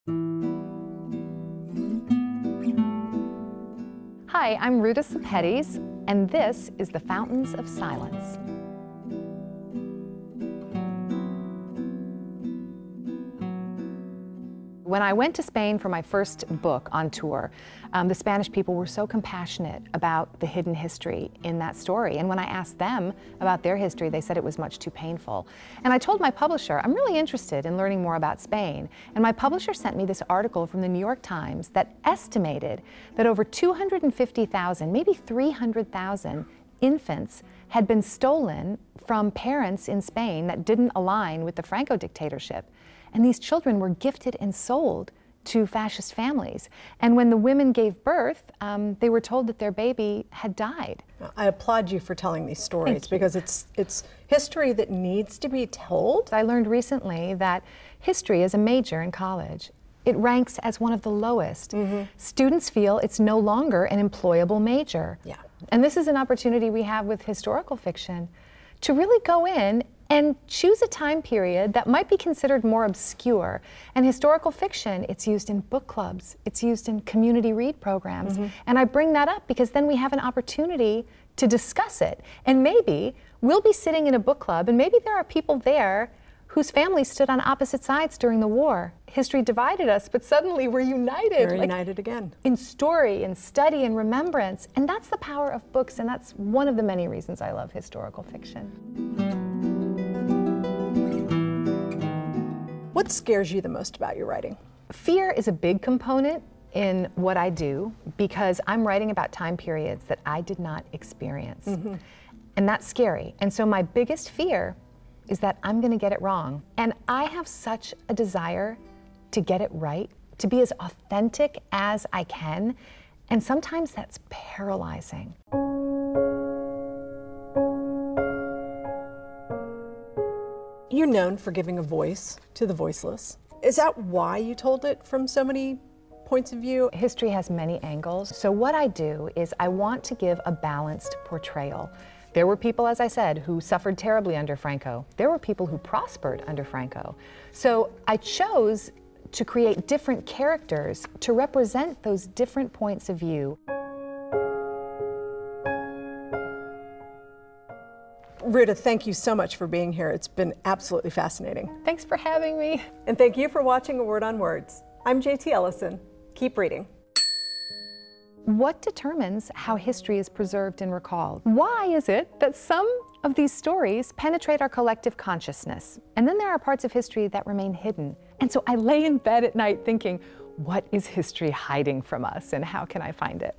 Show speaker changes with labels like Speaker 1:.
Speaker 1: Hi, I'm Ruta Sepetys, and this is The Fountains of Silence. When I went to Spain for my first book on tour, the Spanish people were so compassionate about the hidden history in that story. And when I asked them about their history, they said it was much too painful. And I told my publisher, I'm really interested in learning more about Spain. And my publisher sent me this article from the New York Times that estimated that over 250,000, maybe 300,000 infants had been stolen from parents in Spain that didn't align with the Franco dictatorship. And these children were gifted and sold to fascist families. And when the women gave birth, they were told that their baby had died.
Speaker 2: I applaud you for telling these stories because it's history that needs to be told.
Speaker 1: I learned recently that history is a major in college. It ranks as one of the lowest. Students feel it's no longer an employable major.
Speaker 2: Yeah.
Speaker 1: And this is an opportunity we have with historical fiction to really go in and choose a time period that might be considered more obscure. And historical fiction, it's used in book clubs, it's used in community read programs. And I bring that up because then we have an opportunity to discuss it. And maybe we'll be sitting in a book club and maybe there are people there whose families stood on opposite sides during the war. History divided us, but suddenly we're united.
Speaker 2: We're united again.
Speaker 1: In story, in study, in remembrance. And that's the power of books, and that's one of the many reasons I love historical fiction.
Speaker 2: What scares you the most about your writing?
Speaker 1: Fear is a big component in what I do because I'm writing about time periods that I did not experience. And that's scary. And so my biggest fear is that I'm going to get it wrong. And I have such a desire to get it right, to be as authentic as I can. And sometimes that's paralyzing.
Speaker 2: You're known for giving a voice to the voiceless. Is that why you told it from so many points of view?
Speaker 1: History has many angles. So what I do is I want to give a balanced portrayal. There were people, as I said, who suffered terribly under Franco. There were people who prospered under Franco. So I chose to create different characters to represent those different points of view.
Speaker 2: Ruta, thank you so much for being here. It's been absolutely fascinating.
Speaker 1: Thanks for having me.
Speaker 2: And thank you for watching A Word on Words. I'm JT Ellison. Keep reading.
Speaker 1: What determines how history is preserved and recalled? Why is it that some of these stories penetrate our collective consciousness, and then there are parts of history that remain hidden? And so I lay in bed at night thinking, what is history hiding from us, and how can I find it?